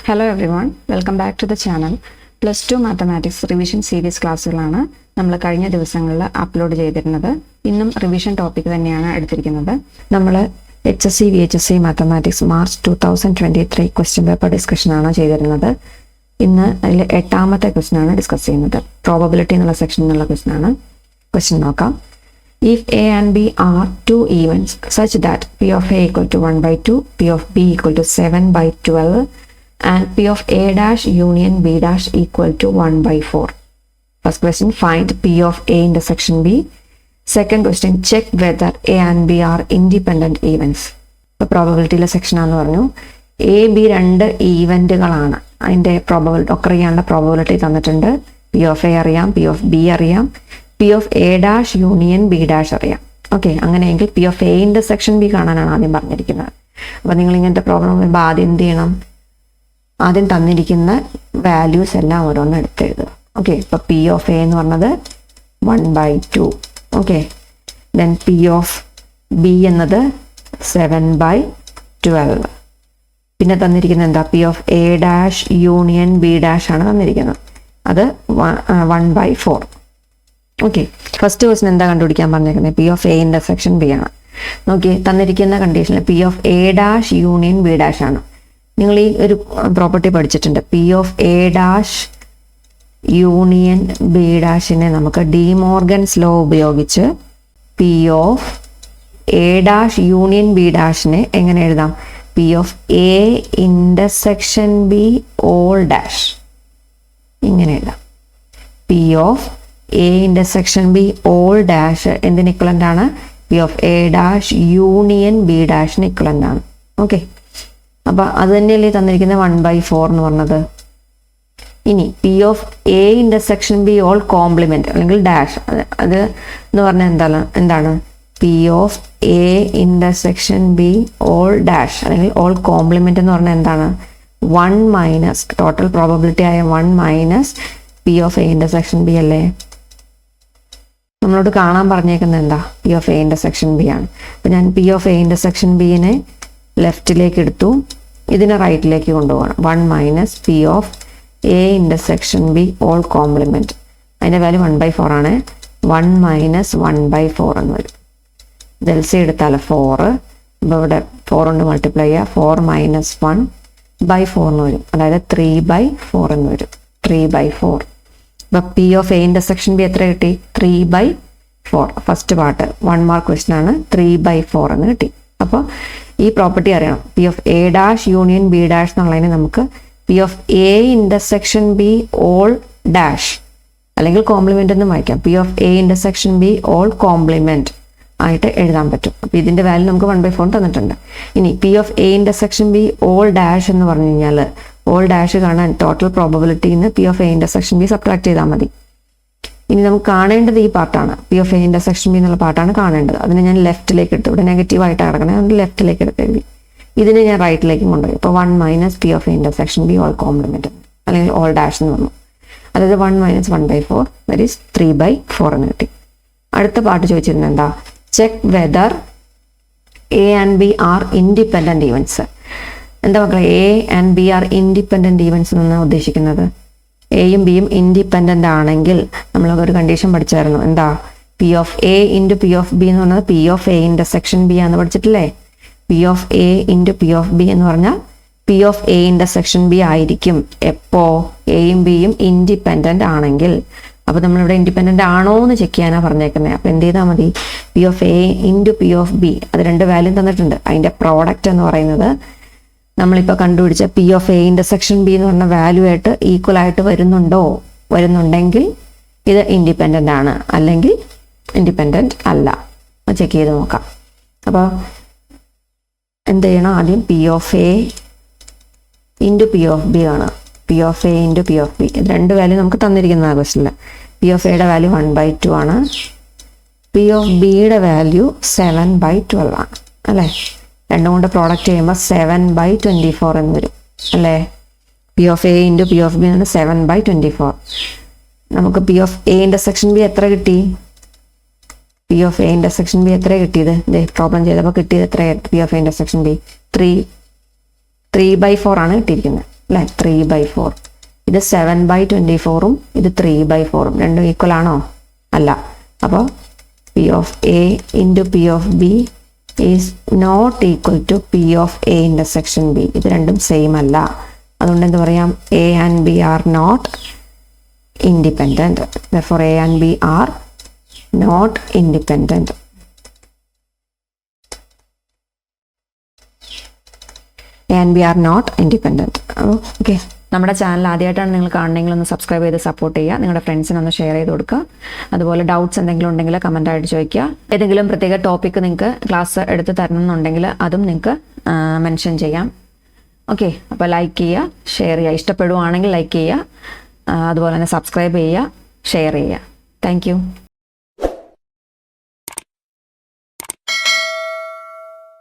Hello everyone, welcome back to the channel. Plus 2 Mathematics Revision Series ക്ലാസ്സുകളാണ് നമ്മൾ കഴിഞ്ഞ ദിവസങ്ങളിൽ upload ചെയ്തിരുന്നത്. ഇന്നും റിവിഷൻ ടോപ്പിക് തന്നെയാണ് എടുത്തിരിക്കുന്നത്. നമ്മൾ HSC VHSC Mathematics March 2023 question paper discussion ആണ് ചെയ്തിരുന്നത്. ഇന്ന് അതിൽ 8ാമത്തെ ക്വസ്റ്റ്യൻ ആണ് ഡിസ്കസ് ചെയ്യുന്നത്. പ്രോബബിലിറ്റി എന്നുള്ള സെക്ഷനിൽ നിന്നുള്ള ക്വസ്റ്റ്യൻ ആണ്. ക്വസ്റ്റ്യൻ നോക്കാം. If A and B are two events such that P of A equal to 1 by 2, P of B equal to 7 by 12, and P of A dash union B dash equal to 1 by 4. First question, find P of A intersection B. Second question, check whether A and B are independent events. ഇപ്പോൾ പ്രോബബിലിറ്റിയിലെ section ആണെന്ന് പറഞ്ഞു. A B രണ്ട് ഈവൻറ്റുകളാണ്. അതിൻ്റെ probability occur ചെയ്യാനുള്ള probability തന്നിട്ടുണ്ട്. P of A അറിയാം, P of B അറിയാം, P of A dash union B dash അറിയാം. ഓക്കെ, അങ്ങനെയെങ്കിൽ P of A intersection B കാണാനാണ് ആദ്യം പറഞ്ഞിരിക്കുന്നത്. അപ്പോൾ നിങ്ങൾ ഇങ്ങനത്തെ പ്രോബ്ലം വരുമ്പോൾ ആദ്യം എന്ത് ചെയ്യണം? ആദ്യം തന്നിരിക്കുന്ന വാല്യൂസ് എല്ലാം ഓരോന്ന് എടുത്തെഴുതുക. ഓക്കെ, ഇപ്പോൾ പി ഓഫ് എ എന്ന് പറഞ്ഞത് 1 by 2. Okay, then P of B എന്നത് 7 by 12. പിന്നെ തന്നിരിക്കുന്നത് എന്താ? P of A dash union B dash ആണ് തന്നിരിക്കുന്നത്. അത് 1 by 4. ഓക്കെ, ഫസ്റ്റ് ക്വസ്റ്റ്യൻ എന്താ കണ്ടുപിടിക്കാൻ പറഞ്ഞേക്കുന്നത്? P of A intersection B ആണ്. നോക്കി, തന്നിരിക്കുന്ന കണ്ടീഷനിൽ P of A dash union B dash ആണ്. നിങ്ങൾ ഈ ഒരു പ്രോപ്പർട്ടി പഠിച്ചിട്ടുണ്ട്. P of A dash union B ഡാഷിനെ നമുക്ക് ഡി മോർഗൻസ് ലോ ഉപയോഗിച്ച് P of A dash union B ഡാഷിനെ എങ്ങനെ എഴുതാം? P of A intersection B whole dash ഇങ്ങനെ എഴുതാം. P of A intersection B whole dash എന്തിന് ഇക്വലൻ്റ് ആണ്? P of A dash union B ഡാഷിന് equivalent ആണ്. Okay, അപ്പോൾ അത് തന്നെയല്ലേ തന്നിരിക്കുന്ന 1 by 4 എന്ന് പറഞ്ഞത്. ഇനി P of A intersection B all compliment അല്ലെങ്കിൽ ഡാഷ്, അത് എന്ന് പറഞ്ഞാൽ എന്താണ്? P of A intersection B whole dash അല്ലെങ്കിൽ ഓൾ കോംപ്ലിമെൻറ്റ് എന്ന് പറഞ്ഞാൽ എന്താണ്? 1 മൈനസ് ടോട്ടൽ പ്രോബബിലിറ്റി ആയ 1 minus P of A intersection B അല്ലേ? നമ്മളോട് കാണാൻ പറഞ്ഞേക്കുന്നത് എന്താ? P of A intersection B ആണ്. അപ്പം ഞാൻ പി ഓഫ് എ ഇൻ്റർസെക്ഷൻ ബിനെ ലെഫ്റ്റിലേക്ക് എടുത്തു, ഇതിനെ റൈറ്റിലേക്ക് കൊണ്ടുപോകണം. 1 minus P of A intersection B all compliment. അതിൻ്റെ വാല്യൂ 1 by 4 ആണ്. 1 മൈനസ് 1 by 4 എന്ന് വരും. ഡെൽസി എടുത്താൽ 4, ഇപ്പോൾ ഇവിടെ 4 കൊണ്ട് മൾട്ടിപ്ലൈ ചെയ്യുക. 4 മൈനസ് 1 by 4 എന്ന് വരും. അതായത് 3 by 4 എന്ന് വരും. 3 by 4. ഇപ്പോൾ P of A intersection B എത്ര കിട്ടി? 3 by 4. First part 1 mark question ആണ്. 3 by 4 എന്ന് കിട്ടി. അപ്പോൾ ഈ പ്രോപ്പർട്ടി അറിയണം. P of A dash union B dash എന്നുള്ളതിന് നമുക്ക് P of A intersection B whole dash അല്ലെങ്കിൽ കോംപ്ലിമെൻ്റ് എന്ന് വായിക്കാം. P of A intersection B all compliment ആയിട്ട് എഴുതാൻ പറ്റും. അപ്പോൾ ഇതിൻ്റെ വാല്യൂ നമുക്ക് 1 by 4 തന്നിട്ടുണ്ട്. ഇനി P of A intersection B whole dash എന്ന് പറഞ്ഞു കഴിഞ്ഞാൽ ഓൾ ഡാഷ് കാണാൻ ടോട്ടൽ പ്രോബബിലിറ്റിന്ന് P of A intersection B subtract ചെയ്താൽ മതി. ഇനി നമുക്ക് കാണേണ്ടത് ഈ പാർട്ടാണ്. P of A intersection B എന്നുള്ള പാർട്ടാണ് കാണേണ്ടത്. അതിനെ ഞാൻ ലെഫ്റ്റിലേക്ക് എടുത്തു. ഇവിടെ നെഗറ്റീവായിട്ട് കിടക്കണേ, അതുകൊണ്ട് ലെഫ്റ്റിലേക്ക് എടുത്ത് എഴുതി. ഇതിനെ ഞാൻ റൈറ്റിലേക്ക് കൊണ്ടുപോയി. അപ്പോൾ 1 minus P of A intersection B all compliment അല്ലെങ്കിൽ ഓൾ ഡാഷ് എന്ന് വന്നു. അതായത് 1 minus 1 by 4 that is 3 by 4 എന്ന് കിട്ടി. അടുത്ത പാർട്ട് ചോദിച്ചിരുന്നത് എന്താ? Check whether A and B R independent events. എന്താ മക്കളെ? A and B R independent events എന്ന് ഉദ്ദേശിക്കുന്നത് എയും ബിയും ഇൻഡിപെൻഡൻ്റ് ആണെങ്കിൽ നമ്മൾ ഒരു കണ്ടീഷൻ പഠിച്ചായിരുന്നു. എന്താ? P of A into P of B എന്ന് പറഞ്ഞത് P of A intersection B ആണെന്ന് പഠിച്ചിട്ടില്ലേ? P of A into P of B എന്ന് പറഞ്ഞാൽ P of A intersection B ആയിരിക്കും. എപ്പോൾ? എയും ബിയും ഇൻഡിപെൻഡൻ്റ് ആണെങ്കിൽ. അപ്പോൾ നമ്മളിവിടെ ഇൻഡിപെൻഡൻ്റ് ആണോ എന്ന് ചെക്ക് ചെയ്യാനാണ് പറഞ്ഞേക്കുന്നത്. അപ്പോൾ എന്ത് ചെയ്താൽ മതി? P of A into P of B, അത് രണ്ട് വാല്യൂ തന്നിട്ടുണ്ട്. അതിൻ്റെ പ്രോഡക്റ്റ് എന്ന് പറയുന്നത് നമ്മളിപ്പോൾ കണ്ടുപിടിച്ച P of A intersection B എന്ന് പറഞ്ഞ വാല്യൂ ആയിട്ട് ഈക്വൽ ആയിട്ട് വരുന്നുണ്ടെങ്കിൽ ഇത് ഇൻഡിപെൻഡൻ്റ് ആണ്, അല്ലെങ്കിൽ ഇൻഡിപെൻഡൻ്റ് അല്ല. ചെക്ക് ചെയ്ത് നോക്കാം. അപ്പോൾ എന്ത് ചെയ്യണം? ആദ്യം P of A into P of B ആണ്. P of A into P of B, ഇത് രണ്ട് വാല്യൂ നമുക്ക് തന്നിരിക്കുന്ന ക്വസ്റ്റ്യനിൽ. പി ഓഫ് എയുടെ വാല്യൂ 1 by 2 ആണ്. പി ഓഫ് ബിയുടെ വാല്യൂ 7 by 12 ആണ് അല്ലേ? രണ്ടും കൊണ്ട് പ്രോഡക്റ്റ് ചെയ്യുമ്പോൾ 7 by 24 എന്ന് വരും അല്ലേ? P of A into P of B എന്ന് 7 by 24. നമുക്ക് P of A intersection B എത്ര കിട്ടി? P of A intersection B എത്ര കിട്ടിയത്? പ്രോബ്ലം ചെയ്തപ്പോൾ കിട്ടിയത് എത്ര? P of A intersection B 3 by 4 ആണ് കിട്ടിയിരിക്കുന്നത്. അല്ലേ 3/4. ഇത് 7/24ഉം ഇത് 3/4ഉം രണ്ടും ഈക്വൽ ആണോ? അല്ല. അപ്പോൾ P of A into P of B is not equal to P of A intersection B. ഇത് രണ്ടും സെയിം അല്ല. അതുകൊണ്ട് എന്ത് പറയാം? A and B are not independent. therefore A and B are not independent. A and B are not independent. Okay. നമ്മുടെ channel ആദ്യമായിട്ടാണ് നിങ്ങൾ കാണണമെങ്കിൽ ഒന്ന് സബ്സ്ക്രൈബ് ചെയ്ത് സപ്പോർട്ട് ചെയ്യുക. നിങ്ങളുടെ ഫ്രണ്ട്സിനൊന്ന് ഷെയർ ചെയ്ത് കൊടുക്കുക. അതുപോലെ ഡൗട്ട്സ് എന്തെങ്കിലും ഉണ്ടെങ്കിൽ കമൻറ്റായിട്ട് ചോദിക്കുക. ഏതെങ്കിലും പ്രത്യേക ടോപ്പിക്ക് നിങ്ങൾക്ക് ക്ലാസ് എടുത്ത് തരണം എന്നുണ്ടെങ്കിൽ അതും നിങ്ങൾക്ക് മെൻഷൻ ചെയ്യാം. ഓക്കെ. അപ്പോൾ ലൈക്ക് ചെയ്യുക, ഷെയർ ചെയ്യുക. ഇഷ്ടപ്പെടുവാണെങ്കിൽ ലൈക്ക് ചെയ്യുക. അതുപോലെ തന്നെ സബ്സ്ക്രൈബ് ചെയ്യുക, ഷെയർ ചെയ്യുക. Thank you.